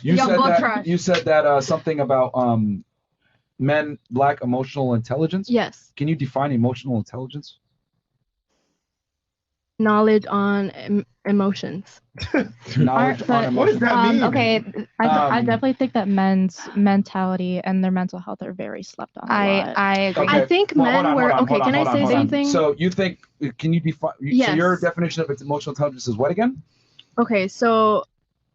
You said that something about men lack emotional intelligence. Yes. Can you define emotional intelligence? Knowledge on emotions. Knowledge on emotions. What does that mean? Okay, I definitely think that men's mentality and their mental health are very slept on. I agree. Okay. I think Well, men were okay. Can I say something? So you think? Can you define? Yes. So your definition of its emotional intelligence is what again? Okay, so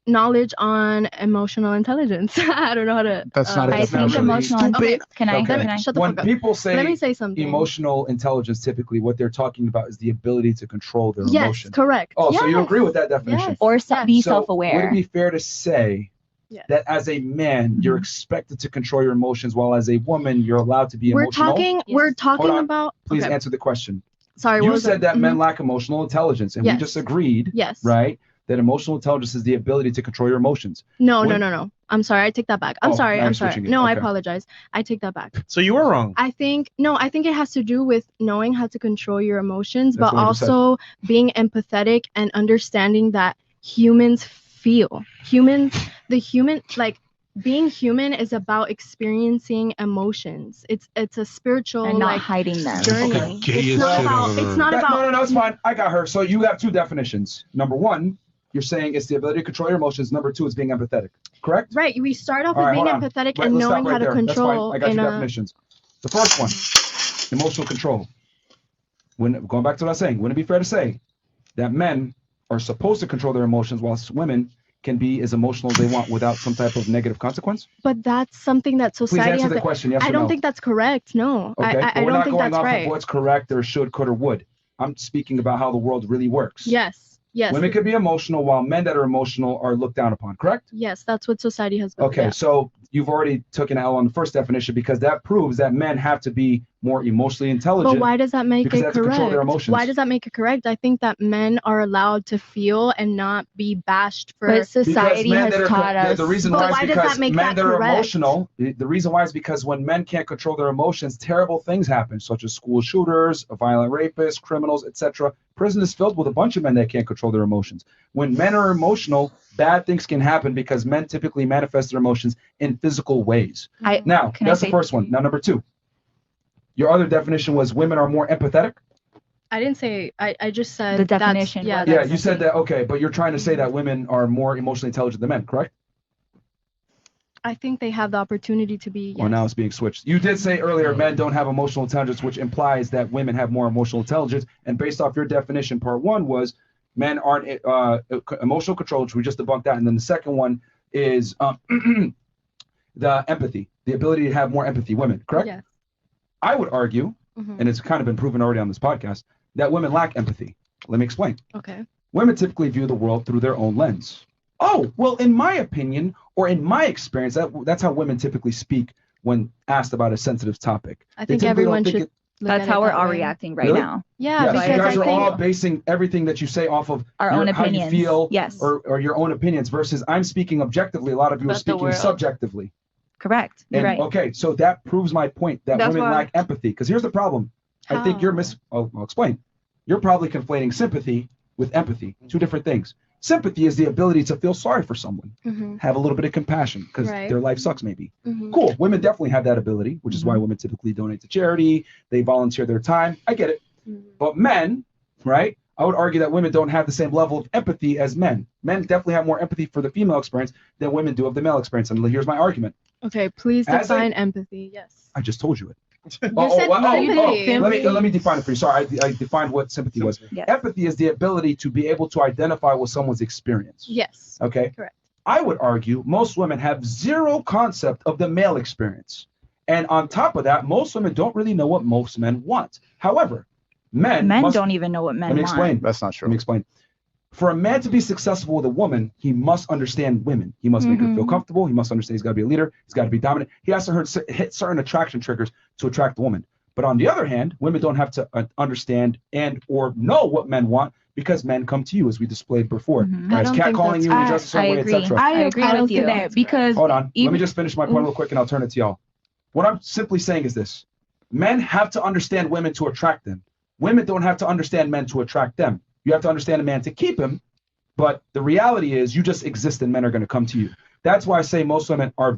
knowledge on emotional intelligence. I don't know how to. That's not. I think emotional. Okay. Can I? Shut the When fuck up. people say Let me say something. emotional intelligence, typically what they're talking about is the ability to control their Yes, emotions. correct. Oh, so you Yes. agree with that definition? Yes. Or be So self-aware. would it be fair to say Yes. that as a man, you're expected to control your emotions, while as a woman, you're allowed to be We're emotional? We're talking Hold on. about. Please okay. answer the question. Sorry. What You was said that Mhm. men lack emotional intelligence, and we Yes. just agreed, Yes. right, that emotional intelligence is the ability to control your emotions. No, When- no. I'm sorry. I take that back. I'm Oh, sorry. now I'm you're sorry. switching it. No, I Okay. apologize. I take that back. So you were wrong. I think it has to do with knowing how to control your emotions, That's but what I just said. also being empathetic and understanding that humans feel. Being human is about experiencing emotions. It's a spiritual and not hiding them. journey. Okay. It's not about. It's not about. No, it's fine. I got her. So you have two definitions. Number one, you're saying it's the ability to control your emotions. Number two is being empathetic. Correct? Right. We start off All with right, being hold on. empathetic Right, and let's stop knowing right how to there. That's control. fine. I got in two a, definitions. The first one, emotional control. When going back to what I was saying, wouldn't it be fair to say that men are supposed to control their emotions, whilst women can be as emotional as they want without some type of negative consequence? But that's something that Please society answer has the to. question. Yes I or don't no? think that's correct. No, Okay. I But we're don't not think going that's off right. of what's correct or should, could, or would. I'm speaking about how the world really works. Yes. Women can be emotional, while men that are emotional are looked down upon. Correct? Yes, that's what society has built. Okay, Yeah. so you've already taken an L on the first definition, because that proves that men have to be more emotionally intelligent. But why does that make because it they have to control their correct? emotions. Why does that make it correct? I think that men are allowed to feel and not be bashed for. But society Because men has that are, taught us. the reason But why why is does because that make men that that are correct? emotional. The reason why is because when men can't control their emotions, terrible things happen, such as school shooters, violent rapists, criminals, etc. Prison is filled with a bunch of men that can't control their emotions. When men are emotional, bad things can happen because men typically manifest their emotions in physical ways. Now, Can I that's the say- first one. Now, number two. Your other definition was women are more empathetic. I didn't say. I just said The that's- definition Yeah. was- Yeah, that's- you said that. Okay, but you're trying to say that women are more emotionally intelligent than men, correct? I think they have the opportunity to be. Yes. Well, now it's being switched. You did say earlier men don't have emotional intelligence, which implies that women have more emotional intelligence. And based off your definition, part one was men aren't emotional control, which we just debunked that. And then the second one is the empathy, the ability to have more empathy. Women, correct? Yes. I would argue, and it's kind of been proven already on this podcast, that women lack empathy. Let me explain. Okay. Women typically view the world through their own lens. Oh, well, in my opinion, or in my experience, that's how women typically speak when asked about a sensitive topic. I They think typically don't everyone think should. it- look That's at how it we're that all way. reacting right Really? now. Yeah, Yes, because you guys I are think all basing everything that you say off of Our own how you opinions. feel Yes. or your own opinions versus I'm speaking objectively. A lot of you are About the speaking world. subjectively. Correct. You're And, right. Okay, so that proves my point that That's women why- lack empathy. Because here's the problem. I think you're I'll explain. You're probably conflating sympathy with empathy. Two different things. Sympathy is the ability to feel sorry for someone, have a little bit of compassion because Right. their life sucks maybe. Mhm. Cool. Women definitely have that ability, which is why women typically donate to charity. They volunteer their time. I get it. But men, right? I would argue that women don't have the same level of empathy as men. Men definitely have more empathy for the female experience than women do of the male experience. And here's my argument. Okay, please As a- define empathy. Yes. I just told you it. You said sympathy. Let me define it for you. Sorry, I defined what sympathy was. Yes. Empathy is the ability to be able to identify with someone's experience. Yes. Okay. Correct. I would argue most women have zero concept of the male experience. And on top of that, most women don't really know what most men want. However, men must, don't even know what men let me want. explain. That's not Let true. me explain. For a man to be successful with a woman, he must understand women. He must make her feel comfortable. He must understand he's got to be a leader. He's got to be dominant. He has to hit certain attraction triggers to attract the woman. But on the other hand, women don't have to understand and or know what men want because men come to you, as we displayed before. I As don't catcalling think you in that's- just a certain I way, agree. etc. I agree I don't with think you. that because Hold on. Let even- me just finish my point real quick and I'll turn it to y'all. What I'm simply saying is this. Men have to understand women to attract them. Women don't have to understand men to attract them. You have to understand a man to keep him. But the reality is you just exist and men are going to come to you. That's why I say most women are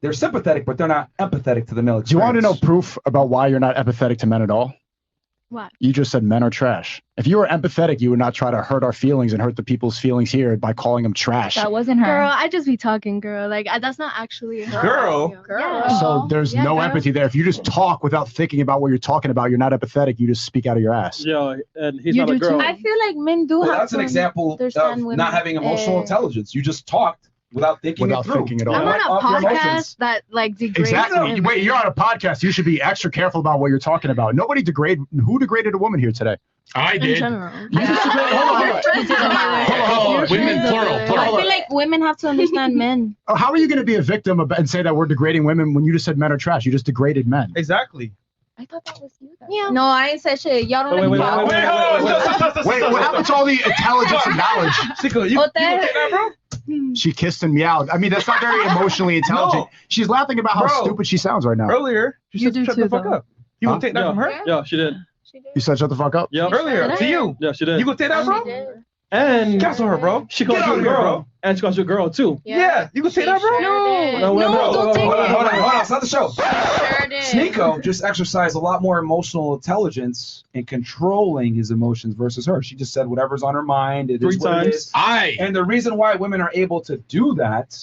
they're sympathetic, but they're not empathetic to the male experience. Do you want to know proof about why you're not empathetic to men at all? What? You just said men are trash. If you were empathetic, you would not try to hurt our feelings and hurt the people's feelings here by calling them trash. That wasn't her. Girl, I just be talking, girl. Like that's not actually her. Girl. Yeah. So there's Yeah, no girl. empathy there. If you just talk without thinking about what you're talking about, you're not empathetic. You just speak out of your ass. Yeah, and he's You not a do girl. too. I feel like men do Well, have that's an to example of understand women. not having emotional Eh. intelligence. You just talked without thinking Without it through. thinking at all. I'm Went on a off your podcast emotions. that like degrades Exactly. women. Wait, you're on a podcast. You should be extra careful about what you're talking about. Nobody who degraded a woman here today? I In did. general. Oh, women, plural. I feel like women have to understand men. Oh, how are you going to be a victim and say that we're degrading women when you just said men are trash? You just degraded men. Exactly. I thought that was you. Yeah. No, I ain't said shit. Y'all don't Wait, let me wait, talk. wait, wait, Wait, what happened to all the intelligence and knowledge? Chico, you What the gonna heck? take that, bro? She kissed and meowed. I mean, that's not very emotionally intelligent. No. She's laughing about how Bro. stupid she sounds right now. Earlier, you You said do shut too, the fuck though. up. You Huh? gonna take that Yeah. from her? Yeah, she did. You said shut the fuck up? Yep. Earlier, Did I? to you. Yeah, she did. You gonna take that, bro? And Cancel her, bro. she calls Get you out a of here, girl. bro. And she calls you a girl too. Yeah, you gonna take that, bro? No, wait, No, bro. don't take Hold on, it. hold on. It's not the show. Sure did. Sneeko just exercised a lot more emotional intelligence in controlling his emotions versus her. She just said whatever's on her mind. It is 3 what it times. is. I. And the reason why women are able to do that,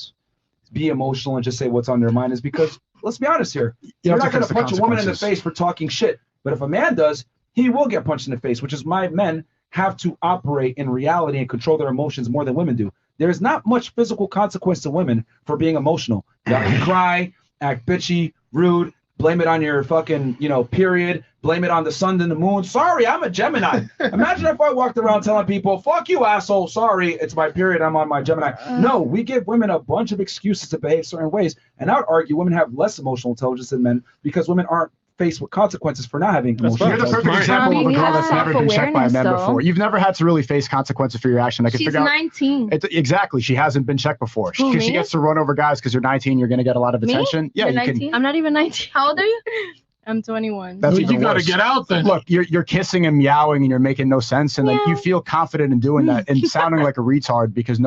be emotional and just say what's on their mind, is because, let's be honest here, you're have to not going face to the punch a woman in the consequences. face for talking shit. But if a man does, he will get punched in the face, which is why men have to operate in reality and control their emotions more than women do. There's not much physical consequence to women for being emotional. You can cry, act bitchy, rude, blame it on your fucking, period, blame it on the sun and the moon. Sorry, I'm a Gemini. Imagine if I walked around telling people, fuck you, asshole. Sorry, it's my period. I'm on my Gemini. No, we give women a bunch of excuses to behave certain ways. And I would argue women have less emotional intelligence than men because women aren't faced with consequences for not having That's emotional You're the fine. perfect Smart. example of a We girl have that's never been checked by a man self-awareness, before. though. You've never had to really face consequences for your action. I can She's figure out. 19. Exactly. She hasn't been checked before. Who, Because she me? gets to run over guys because you're 19, you're going to get a lot of Me? attention. Yeah, You're you 19? can. I'm not even 19. How old are you? I'm 21. That's Well, even you gotta worse. get out then. Look, you're kissing and meowing and you're making no sense, and like you feel confident in doing that and sounding like a retard because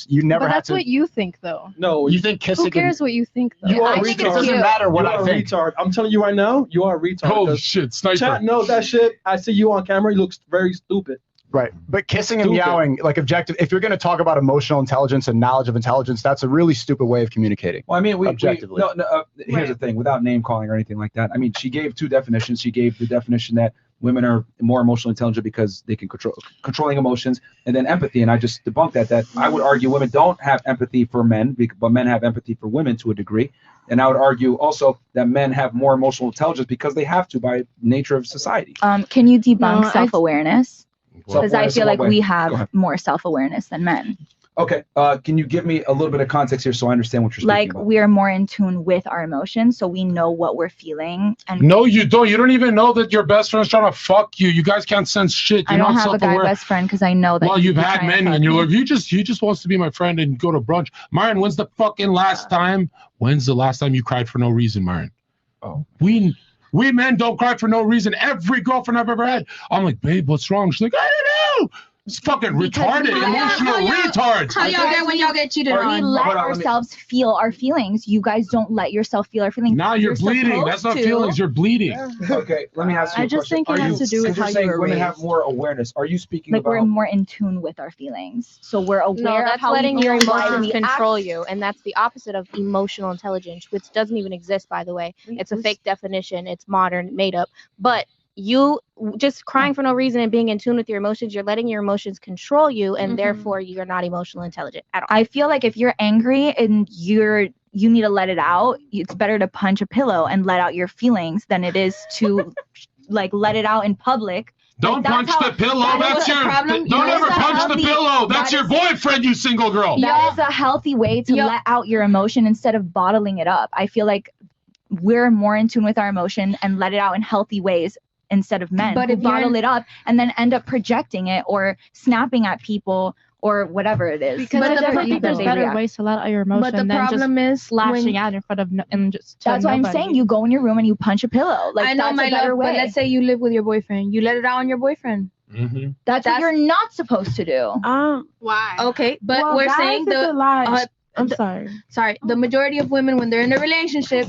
you never But had that's to. what you think, though. No, You think kissing? Who cares what you think, though? You are I a think It it's retard. doesn't cute. matter what You I are a think. retard. I'm telling you right now, you are a retard. Oh 'cause shit, sniper. Chat knows that shit. I see you on camera. You look very stupid. Right. But kissing and Stupid. meowing, like objective, if you're going to talk about emotional intelligence and knowledge of intelligence, that's a really stupid way of communicating. Well, I mean, Objectively. Here's the thing: without name calling or anything like that. I mean, she gave 2 definitions. She gave the definition that women are more emotionally intelligent because they can controlling emotions, and then empathy. And I just debunked that. That I would argue women don't have empathy for men, but men have empathy for women to a degree. And I would argue also that men have more emotional intelligence because they have to by nature of society. Can you debunk No, I- self-awareness? Because I Self-awareness feel in like what way? we Go have ahead. more self-awareness than men. Okay. Can you give me a little bit of context here so I understand what you're Like speaking about? we are more in tune with our emotions, so we know what we're feeling. And No, you don't. You don't even know that your best friend's trying to fuck you. You guys can't sense shit. I You're don't not have a guy self-aware. best friend because I know that. Well, he'd you've be had trying to many, fuck and you're me. like, he just wants to be my friend and go to brunch. Myron, when's the fucking last time? When's the last time you cried for no reason, Myron? Oh. We men don't cry for no reason. Every girlfriend I've ever had, I'm like, babe, what's wrong? She's like, I don't know. It's fucking Because retarded, we- emotional retards. How y'all get when y'all get cheated on? We let Hold on, let me- ourselves feel our feelings. You guys don't let yourself feel our feelings. Now you're bleeding. That's not supposed to. feelings. You're bleeding. Okay, let me ask you I a just question. think it Are has you- to do with since you're how you saying were women raised. have more awareness. Are you speaking Like about? we're more in tune with our feelings, so we're aware No, of that's how letting we your feel, why emotions we control act. you, and that's the opposite of emotional intelligence, which doesn't even exist, by the way. It's a fake definition. It's modern, made up. But you just crying for no reason and being in tune with your emotions, you're letting your emotions control you, and therefore you're not emotional intelligent at all. I feel like if you're angry and you need to let it out, it's better to punch a pillow and let out your feelings than it is to like let it out in public. Don't That's punch how- the pillow. that That's is a your. problem. Don't That ever is a punch the healthy- pillow. That's that your is- boyfriend, you single girl. That is a healthy way to let out your emotion instead of bottling it up. I feel like we're more in tune with our emotion and let it out in healthy ways instead of men But who if you're bottle in- it up and then end up projecting it or snapping at people or whatever it is. Because But of I their think ego. there's They better react. ways to let out your emotion But the than just problem is lashing when, out in front of and just to That's why I'm nobody. saying you go in your room and you punch a pillow. Like I know that's my a better love, way. but let's say you live with your boyfriend. You let it out on your boyfriend. Mhm. that's what that's- you're not supposed to do. Why? Okay, but Well, we're guys, saying it's a lot. I'm sorry. Sorry, the majority of women when they're in a relationship,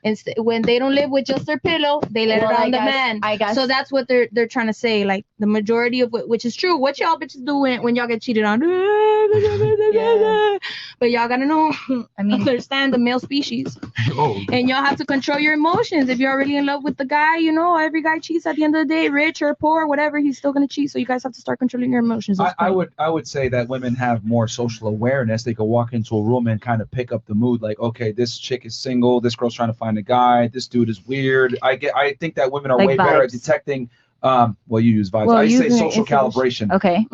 and when they don't live with just their pillow, they let Well, it I on the guess- man. I guess- So that's what they're trying to say. Like the majority of which is true. What y'all bitches do when y'all get cheated on? Yeah. But y'all gotta know, I mean, understand the male species, Oh, and y'all have to control your emotions. If you're really in love with the guy, you know every guy cheats at the end of the day, rich or poor, whatever, he's still gonna cheat. So you guys have to start controlling your emotions. I would say that women have more social awareness. They could walk into a room and kind of pick up the mood, like, okay, this chick is single, this girl's trying to find a guy, this dude is weird. I think that women are Like way better at vibes. detecting. Well, you use vibes. Well, I say using social intuition. calibration. Okay.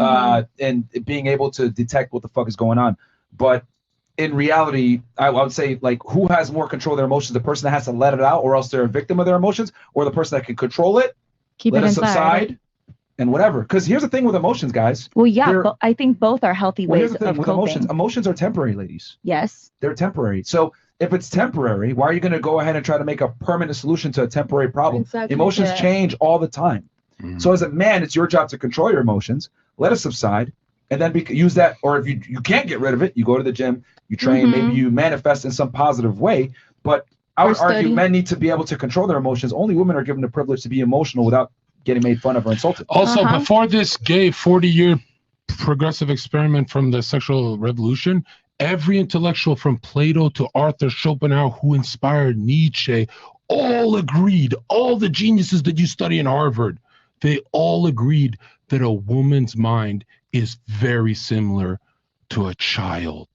And being able to detect what the fuck is going on. But in reality, I would say, like, who has more control of their emotions? The person that has to let it out, or else they're a victim of their emotions, or the person that can control it, Keep let it it inside. subside, and whatever. Because here's the thing with emotions, guys. Well, yeah, They're- but I think both are healthy Well, here's ways the thing of with coping. emotions. Emotions are temporary, ladies. Yes. They're temporary. So if it's temporary, why are you going to go ahead and try to make a permanent solution to a temporary problem? Exactly. Emotions Yeah. change all the time. So as a man, it's your job to control your emotions, let it subside, and then use that. Or if you can't get rid of it, you go to the gym, you train, maybe you manifest in some positive way. But I would Or argue study. men need to be able to control their emotions. Only women are given the privilege to be emotional without getting made fun of or insulted. Also, before this gay 40-year progressive experiment from the sexual revolution, every intellectual from Plato to Arthur Schopenhauer who inspired Nietzsche all agreed, all the geniuses that you study in Harvard, they all agreed that a woman's mind is very similar to a child.